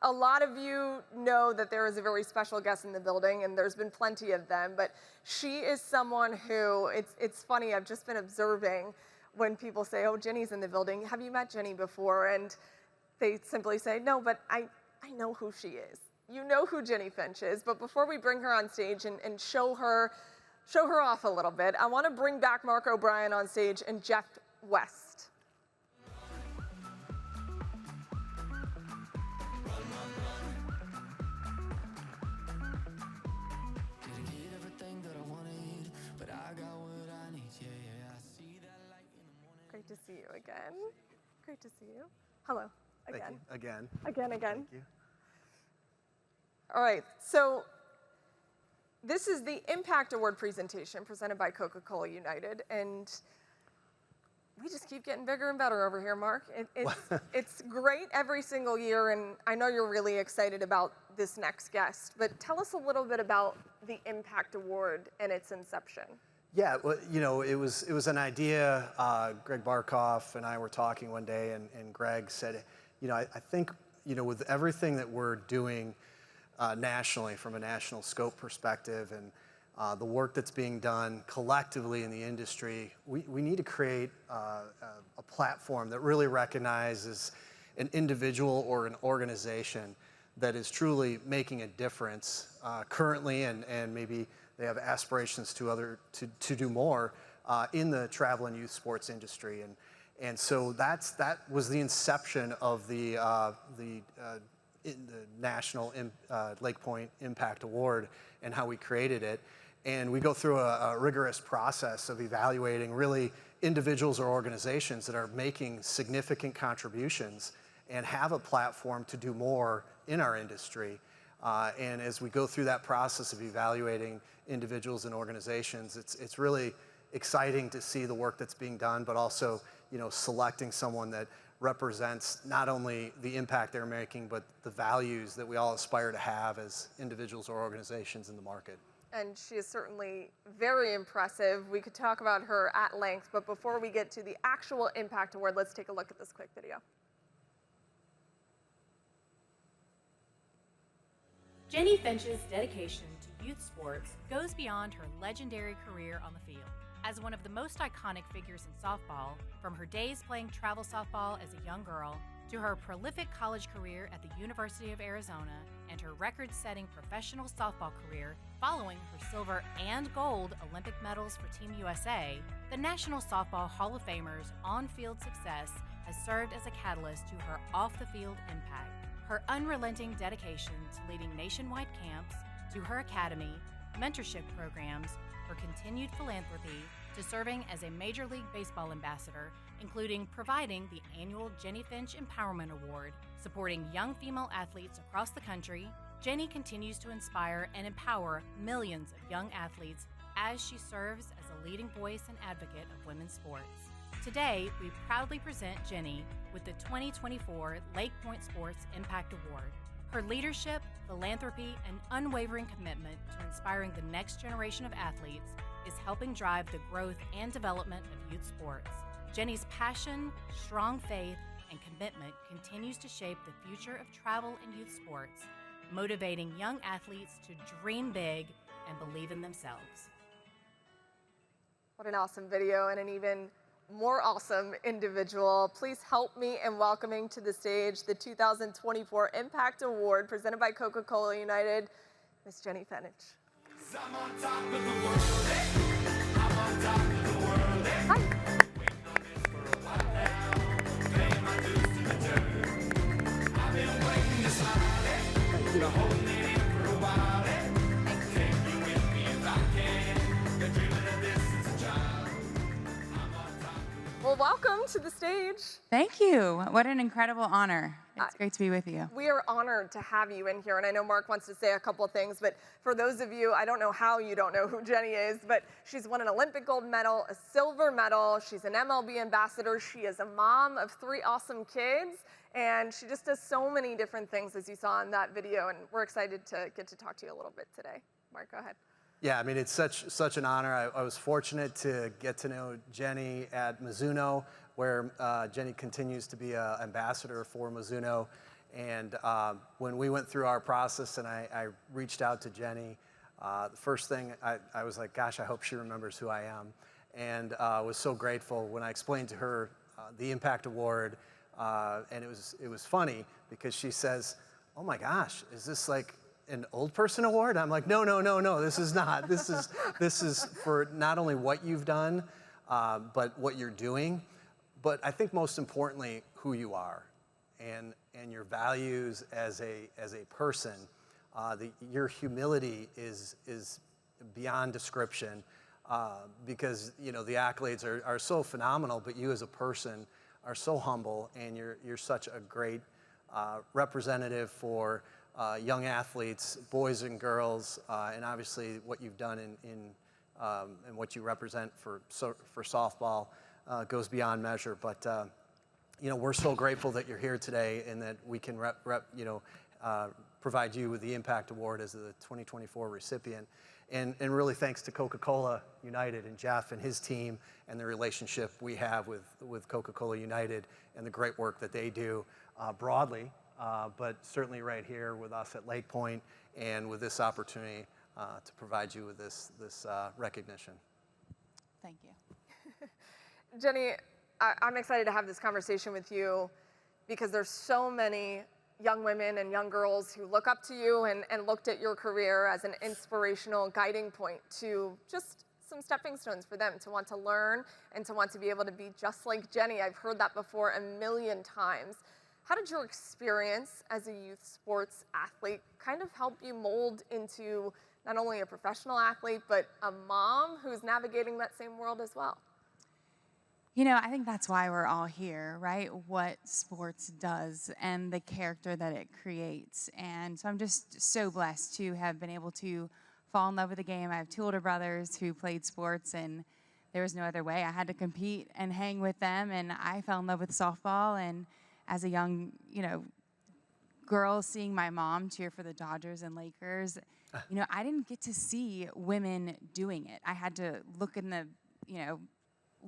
A lot of you know that there is a very special guest in the building, and there's been plenty of them, but she is someone who, it's funny, I've just been observing when people say, oh, Jennie's in the building, have you met Jennie before? And they simply say, no, but I know who she is. You know who Jennie Finch is, but before we bring her on stage and show her off a little bit, I want to bring back Mark O'Brien on stage and Jeff West. Great to see you again. Great to see you. Hello, again. Thank you. Again. Again. Thank you. All right, so this is the Impact Award presentation presented by Coca-Cola United, and we just keep getting bigger and better over here, Mark. It's great every single year, and I know you're really excited about this next guest, but tell us a little bit about the Impact Award and its inception. Yeah, well, you know, it was an idea. Greg Barkoff and I were talking one day, and Greg said, you know, I think, you know, with everything that we're doing nationally from a national scope perspective and the work that's being done collectively in the industry, we need to create a platform that really recognizes an individual or an organization that is truly making a difference currently, and maybe they have aspirations to do more in the travel and youth sports industry, and so that was the inception of the National LakePoint Impact Award and how we created it. And we go through a rigorous process of evaluating really individuals or organizations that are making significant contributions and have a platform to do more in our industry. And as we go through that process of evaluating individuals and organizations, it's really exciting to see the work that's being done, but also, you know, selecting someone that represents not only the impact they're making, but the values that we all aspire to have as individuals or organizations in the market. And she is certainly very impressive. We could talk about her at length, but before we get to the actual Impact Award, let's take a look at this quick video. Jennie Finch's dedication to youth sports goes beyond her legendary career on the field. As one of the most iconic figures in softball, from her days playing travel softball as a young girl, to her prolific college career at the University of Arizona, and her record-setting professional softball career following her silver and gold Olympic medals for Team USA, the National Softball Hall of Famer's on-field success has served as a catalyst to her off-the-field impact. Her unrelenting dedication to leading nationwide camps, to her academy, mentorship programs, her continued philanthropy, to serving as a Major League Baseball ambassador, including providing the annual Jennie Finch Empowerment Award, supporting young female athletes across the country, Jennie continues to inspire and empower millions of young athletes as she serves as a leading voice and advocate of women's sports. Today, we proudly present Jennie with the 2024 LakePoint Sports Impact Award. Her leadership, philanthropy, and unwavering commitment to inspiring the next generation of athletes is helping drive the growth and development of youth sports. Jennie's passion, strong faith, and commitment continues to shape the future of travel and youth sports, motivating young athletes to dream big and believe in themselves. What an awesome video and an even more awesome individual. Please help me in welcoming to the stage the 2024 Impact Award presented by Coca-Cola United, Miss Jennie Finch. I'm on top of the world, I'm on top of the world, Hi. waiting on this for a while now, paying my dues to the dirt. I've been waiting to smile, been holding it in for a while, take you with me if I can, been dreaming of this since a child. I'm on top of the Well, welcome to the stage. Thank you. What an incredible honor. It's great to be with you. We are honored to have you in here, and I know Mark wants to say a couple of things, but for those of you, I don't know how you don't know who Jennie is, but she's won an Olympic gold medal, a silver medal, she's an MLB ambassador, she is a mom of 3 awesome kids, and she just does so many different things, as you saw in that video, and we're excited to get to talk to you a little bit today. Mark, go ahead. Yeah, I mean, it's such an honor. I was fortunate to get to know Jennie at Mizuno, where Jennie continues to be an ambassador for Mizuno. And when we went through our process and I reached out to Jennie, the first thing I was like, gosh, I hope she remembers who I am. And was so grateful when I explained to her the Impact Award. And it was funny because she says, oh my gosh, is this like an old person award? I'm like, no, this is not. This is for not only what you've done, but what you're doing. But I think most importantly, who you are and your values as a person. Your humility is beyond description because the accolades are so phenomenal, but you as a person are so humble, and you're such a great representative for young athletes, boys and girls, and obviously what you've done and what you represent for softball goes beyond measure. But we're so grateful that you're here today and that we can provide you with the Impact Award as the 2024 recipient. And really thanks to Coca-Cola United and Jeff and his team and the relationship we have with Coca-Cola United and the great work that they do broadly, but certainly right here with us at LakePoint and with this opportunity to provide you with this recognition. Thank you. Jennie, I'm excited to have this conversation with you because there's so many young women and young girls who look up to you and looked at your career as an inspirational guiding point to just some stepping stones for them to want to learn and to want to be able to be just like Jennie. I've heard that before a million times. How did your experience as a youth sports athlete kind of help you mold into not only a professional athlete, but a mom who's navigating that same world as well? I think that's why we're all here, right? What sports does and the character that it creates. And so I'm just so blessed to have been able to fall in love with the game. I have two older brothers who played sports, and there was no other way. I had to compete and hang with them, and I fell in love with softball. And as a young, girl, seeing my mom cheer for the Dodgers and Lakers, I didn't get to see women doing it. I had to look in the,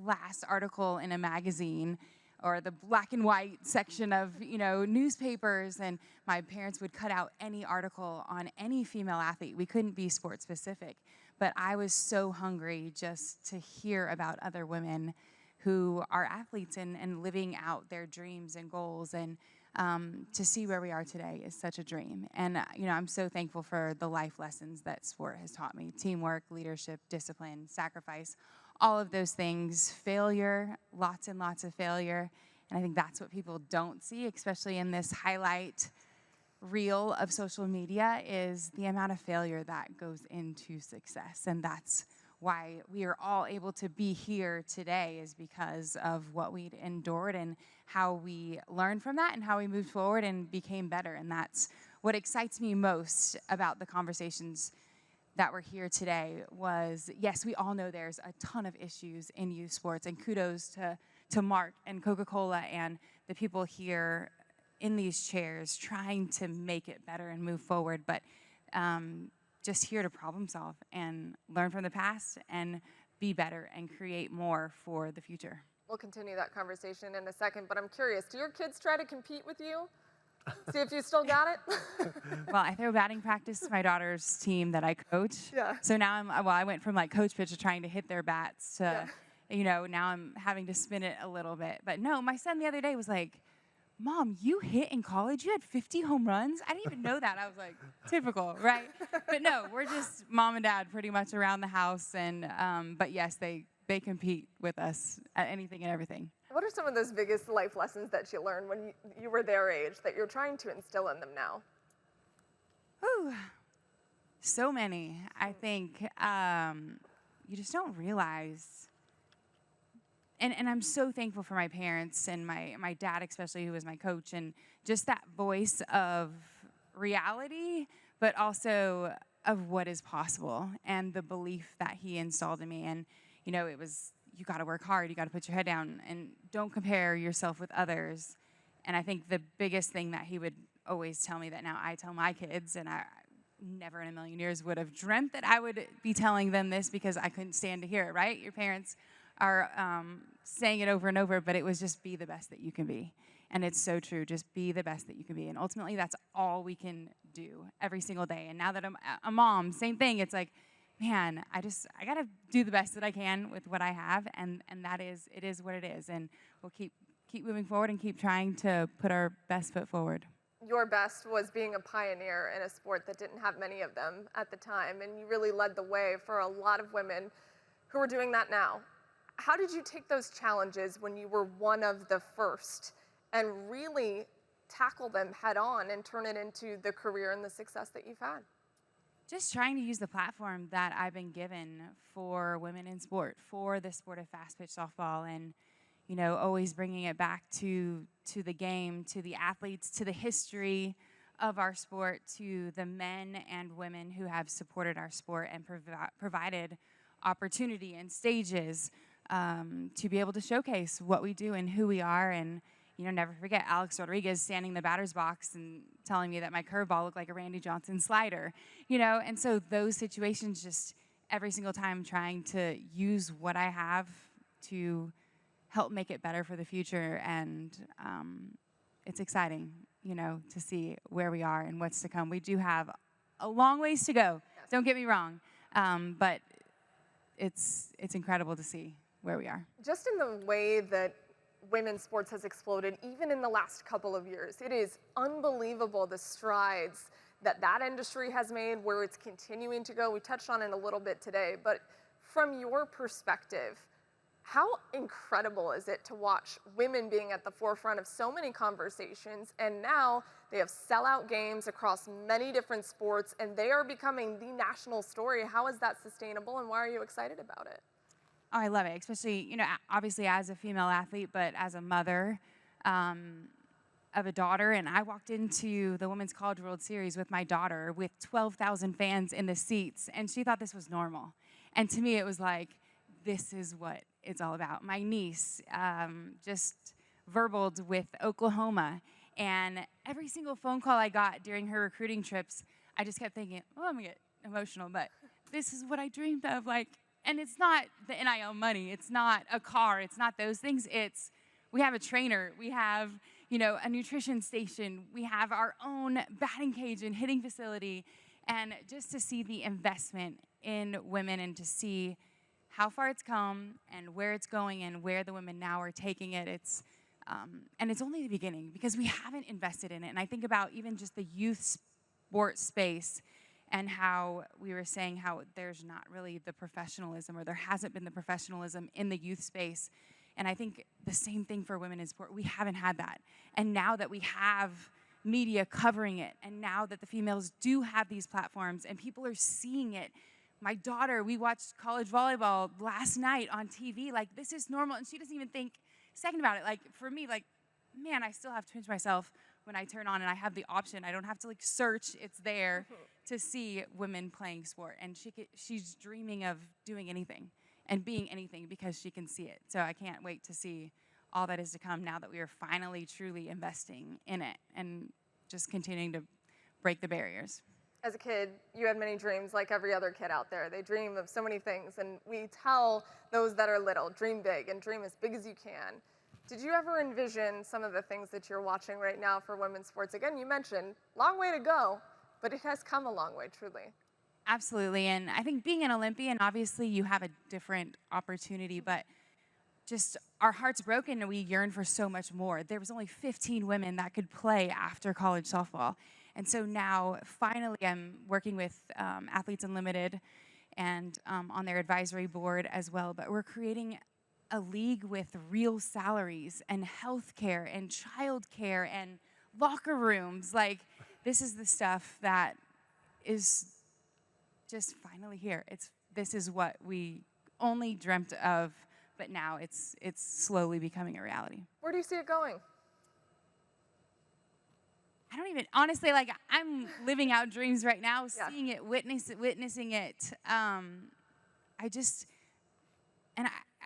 last article in a magazine or the black and white section of newspapers, and my parents would cut out any article on any female athlete. We couldn't be sport specific, but I was so hungry just to hear about other women who are athletes and living out their dreams and goals, and to see where we are today is such a dream. And I'm so thankful for the life lessons that sport has taught me: teamwork, leadership, discipline, sacrifice, all of those things, failure, lots and lots of failure. And I think that's what people don't see, especially in this highlight reel of social media, is the amount of failure that goes into success. And that's why we are all able to be here today, is because of what we'd endured and how we learned from that and how we moved forward and became better. And that's what excites me most about the conversations that were here today. Was, yes, we all know there's a ton of issues in youth sports, and kudos to Mark and Coca-Cola and the people here in these chairs trying to make it better and move forward, but just here to problem solve and learn from the past and be better and create more for the future. We'll continue that conversation in a second, but I'm curious, do your kids try to compete with you? See if you still got it? Well, I throw batting practice to my daughter's team that I coach. Yeah. So now I went from like coach pitch to trying to hit their bats to, now I'm having to spin it a little bit. But no, my son the other day was like, Mom, you hit in college? You had 50 home runs? I didn't even know that. I was like, typical, right? But no, we're just mom and dad pretty much around the house. And but yes, they compete with us at anything and everything. What are some of those biggest life lessons that you learned when you were their age that you're trying to instill in them now? Ooh, so many. I think you just don't realize. And I'm so thankful for my parents and my dad, especially, who was my coach, and just that voice of reality, but also of what is possible, and the belief that he installed in me. And, it was, you got to work hard, you got to put your head down, and don't compare yourself with others. And I think the biggest thing that he would always tell me, that now I tell my kids, and I never in a million years would have dreamt that I would be telling them this, because I couldn't stand to hear it, right? Your parents are saying it over and over, but it was just, be the best that you can be. And it's so true. Just be the best that you can be. And ultimately, that's all we can do every single day. And now that I'm a mom, same thing. It's like, man, I got to do the best that I can with what I have. And it is what it is. And we'll keep moving forward and keep trying to put our best foot forward. Your best was being a pioneer in a sport that didn't have many of them at the time, and you really led the way for a lot of women who are doing that now. How did you take those challenges when you were one of the first and really tackle them head on and turn it into the career and the success that you've had? Just trying to use the platform that I've been given for women in sport, for the sport of fast pitch softball, and always bringing it back to the game, to the athletes, to the history of our sport, to the men and women who have supported our sport and provided opportunity and stages to be able to showcase what we do and who we are. And never forget Alex Rodriguez standing in the batter's box and telling me that my curveball looked like a Randy Johnson slider. And so those situations, just every single time trying to use what I have to help make it better for the future. And it's exciting, to see where we are and what's to come. We do have a long ways to go. Yes. Don't get me wrong. But it's incredible to see where we are. Just in the way that women's sports has exploded, even in the last couple of years, it is unbelievable the strides that industry has made, where it's continuing to go. We touched on it a little bit today, but from your perspective, how incredible is it to watch women being at the forefront of so many conversations, and now they have sellout games across many different sports, and they are becoming the national story? How is that sustainable, and why are you excited about it? Oh, I love it, especially, obviously as a female athlete, but as a mother of a daughter. And I walked into the Women's College World Series with my daughter with 12,000 fans in the seats, and she thought this was normal. And to me, it was like, this is what it's all about. My niece just verbaled with Oklahoma, and every single phone call I got during her recruiting trips, I just kept thinking, oh, I'm gonna get emotional, but this is what I dreamed of. And it's not the NIL money, it's not a car, it's not those things. It's, we have a trainer, we have, a nutrition station, we have our own batting cage and hitting facility, and just to see the investment in women and to see how far it's come and where it's going and where the women now are taking it, and it's only the beginning because we haven't invested in it. And I think about even just the youth sport space and how we were saying how there's not really the professionalism, or there hasn't been the professionalism in the youth space. And I think the same thing for women in sport. We haven't had that. And now that we have media covering it, and now that the females do have these platforms and people are seeing it. My daughter, we watched college volleyball last night on TV. This is normal, and she doesn't even think a second about it. For me, man, I still have to pinch myself when I turn on and I have the option. I don't have to search. It's there to see women playing sport, and she's dreaming of doing anything and being anything because she can see it. So I can't wait to see all that is to come now that we are finally truly investing in it and just continuing to break the barriers. As a kid, you had many dreams like every other kid out there. They dream of so many things, and we tell those that are little, dream big and dream as big as you can. Did you ever envision some of the things that you're watching right now for women's sports? Again, you mentioned, long way to go, but it has come a long way, truly. Absolutely, and I think being an Olympian, obviously you have a different opportunity, but just our hearts broken and we yearn for so much more. There was only 15 women that could play after college softball. And so now, finally, I'm working with Athletes Unlimited and on their advisory board as well. But we're creating a league with real salaries and health care and child care and locker rooms. This is the stuff that is just finally here. This is what we only dreamt of, but now it's slowly becoming a reality. Where do you see it going? I don't even, honestly, I'm living out dreams right now, seeing it, witnessing it. I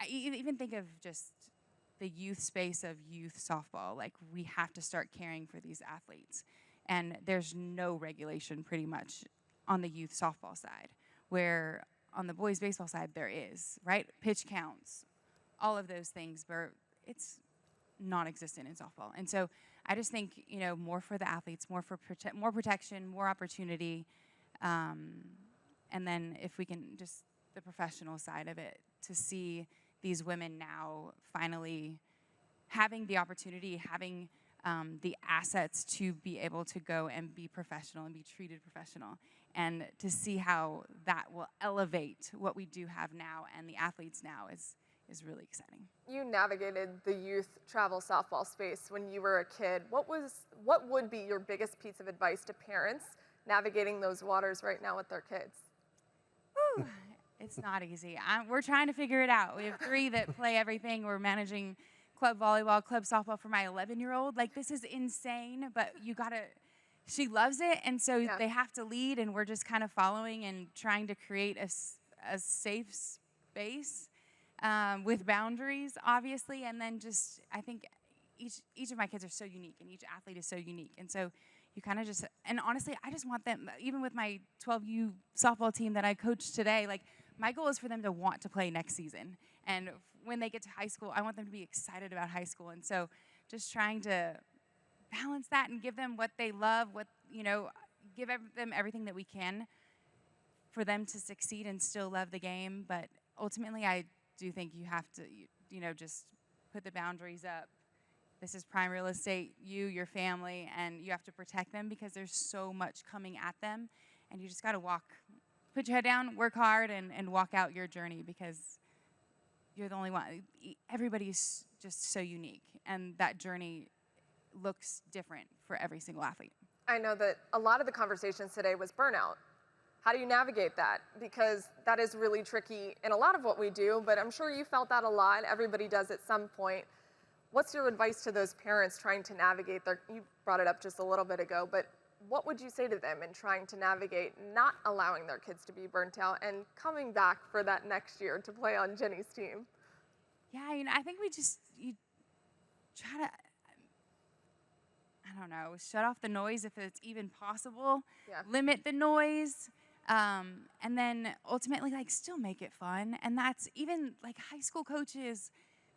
even think of just the youth space of youth softball. We have to start caring for these athletes. And there's no regulation pretty much on the youth softball side, where on the boys baseball side there is, right? Pitch counts, all of those things, but non-existent in softball. And so I just think, more for the athletes, more for more protection, more opportunity. And then if we can just the professional side of it, to see these women now finally having the opportunity, having the assets to be able to go and be professional and be treated professional, and to see how that will elevate what we do have now and the athletes now is really exciting. You navigated the youth travel softball space when you were a kid. What would be your biggest piece of advice to parents navigating those waters right now with their kids? Whew, it's not easy. We're trying to figure it out. We have 3 that play everything. We're managing club volleyball, club softball for my 11-year-old. Like, this is insane, but she loves it, and so they have to lead, and we're just kind of following and trying to create a safe space with boundaries, obviously, and then just, I think each of my kids are so unique, and each athlete is so unique, and so you kind of just, and honestly, I just want them, even with my 12U softball team that I coached today, like, my goal is for them to want to play next season, and when they get to high school, I want them to be excited about high school, and so just trying to balance that and give them what they love, give them everything that we can for them to succeed and still love the game. But ultimately, I do think you have to, just put the boundaries up. This is prime real estate, your family, and you have to protect them because there's so much coming at them. And you just got to put your head down, work hard, and walk out your journey because you're the only one. Everybody's just so unique. And that journey looks different for every single athlete. I know that a lot of the conversations today was burnout. How do you navigate that? Because that is really tricky in a lot of what we do, but I'm sure you felt that a lot. Everybody does at some point. What's your advice to those parents trying to navigate you brought it up just a little bit ago, but what would you say to them in trying to navigate not allowing their kids to be burnt out and coming back for that next year to play on Jennie's team? Yeah, I think you try to, I don't know, shut off the noise if it's even possible, limit the noise, and then ultimately, still make it fun. And that's even, high school coaches,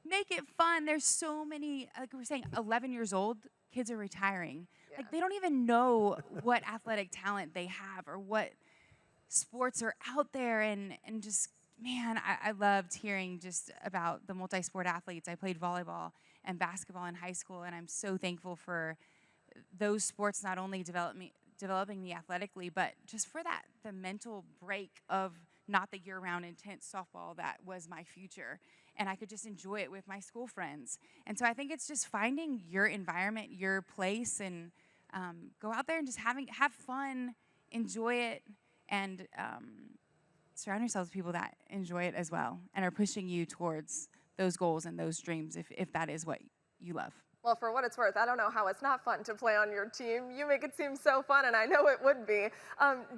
make it fun. There's so many, like we were saying, 11 years old, kids are retiring. Yeah. They don't even know what athletic talent they have or what sports are out there. And just, man, I loved hearing just about the multi-sport athletes. I played volleyball and basketball in high school, and I'm so thankful for those sports not only developing me athletically, but just for the mental break of not the year-round intense softball that was my future. And I could just enjoy it with my school friends. And so I think it's just finding your environment, your place, and go out there and just have fun, enjoy it, and surround yourselves with people that enjoy it as well and are pushing you towards those goals and those dreams if that is what you love. Well, for what it's worth, I don't know how it's not fun to play on your team. You make it seem so fun, and I know it would be.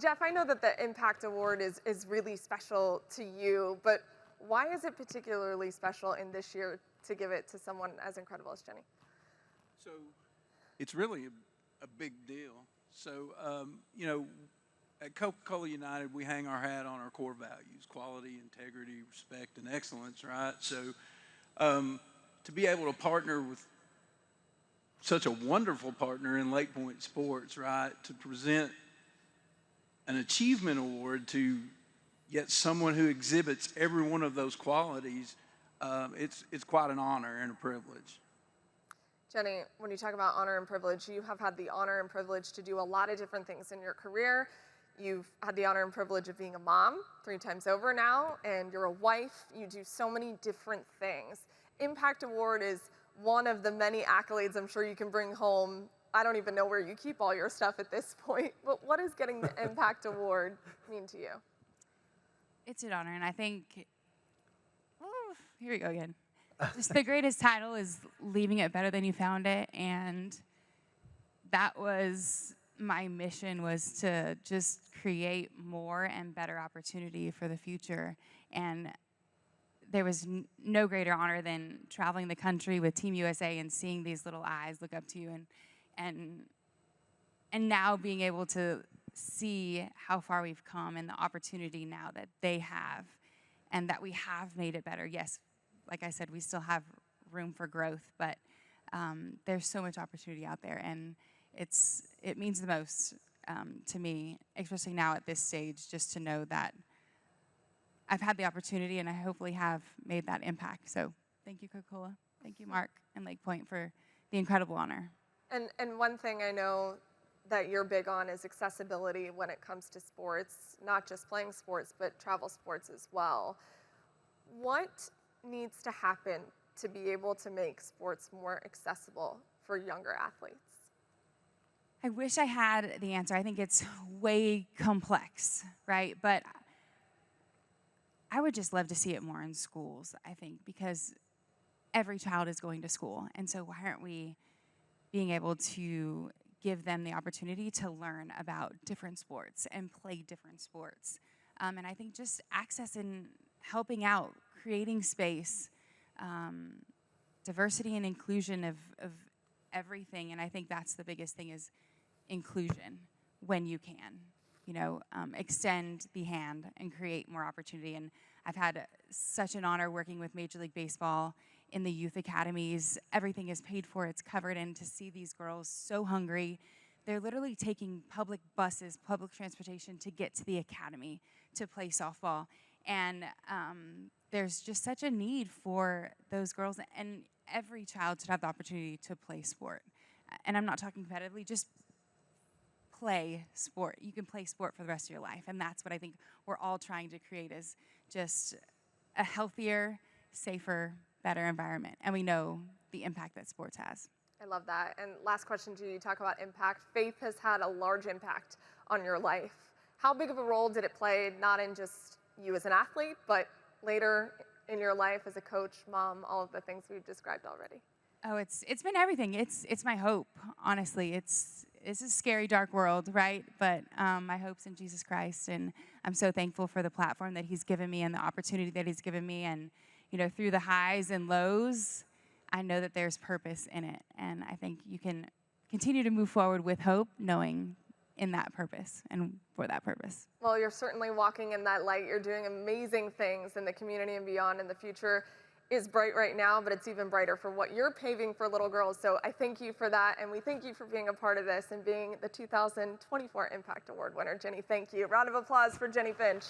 Jeff, I know that the Impact Award is really special to you, but why is it particularly special in this year to give it to someone as incredible as Jennie? So it's really a big deal. So, at Coca-Cola United, we hang our hat on our core values: quality, integrity, respect, and excellence, right? So to be able to partner with such a wonderful partner in LakePoint Sports, right, to present an achievement award to yet someone who exhibits every one of those qualities, it's quite an honor and a privilege. Jennie, when you talk about honor and privilege, you have had the honor and privilege to do a lot of different things in your career. You've had the honor and privilege of being a mom 3 times over now, and you're a wife. You do so many different things. Impact Award is one of the many accolades I'm sure you can bring home. I don't even know where you keep all your stuff at this point, but what does getting the Impact Award mean to you? It's an honor, and I think, here we go again. Just the greatest title is leaving it better than you found it, and that was my mission, was to just create more and better opportunity for the future. And there was no greater honor than traveling the country with Team USA and seeing these little eyes look up to you, and now being able to see how far we've come and the opportunity now that they have and that we have made it better. Yes, like I said, we still have room for growth, but there's so much opportunity out there, and it means the most to me, especially now at this stage, just to know that I've had the opportunity and I hopefully have made that impact. So thank you, Coca-Cola. Thank you, Mark and LakePoint, for the incredible honor. And one thing I know that you're big on is accessibility when it comes to sports, not just playing sports, but travel sports as well. What needs to happen to be able to make sports more accessible for younger athletes? I wish I had the answer. I think it's way complex, right? But I would just love to see it more in schools, I think, because every child is going to school. And so why aren't we being able to give them the opportunity to learn about different sports and play different sports? And I think just access and helping out, creating space, diversity and inclusion of everything. And I think that's the biggest thing, is inclusion when you can. Extend the hand and create more opportunity. And I've had such an honor working with Major League Baseball in the youth academies. Everything is paid for, it's covered, and to see these girls so hungry. They're literally taking public buses, public transportation to get to the academy to play softball. And there's just such a need for those girls, and every child should have the opportunity to play sport. And I'm not talking competitively, just play sport. You can play sport for the rest of your life, and that's what I think we're all trying to create, is just a healthier, safer, better environment. And we know the impact that sports has. I love that. And last question to you, you talk about impact. Faith has had a large impact on your life. How big of a role did it play, not in just you as an athlete, but later in your life as a coach, mom, all of the things we've described already? Oh, it's been everything. It's my hope, honestly. It's a scary, dark world, right? But my hope's in Jesus Christ, and I'm so thankful for the platform that He's given me and the opportunity that He's given me. And through the highs and lows, I know that there's purpose in it, and I think you can continue to move forward with hope, knowing in that purpose and for that purpose. Well, you're certainly walking in that light. You're doing amazing things in the community and beyond, and the future is bright right now, but it's even brighter for what you're paving for little girls. So I thank you for that, and we thank you for being a part of this and being the 2024 Impact Award winner. Jennie, thank you. Round of applause for Jennie Finch.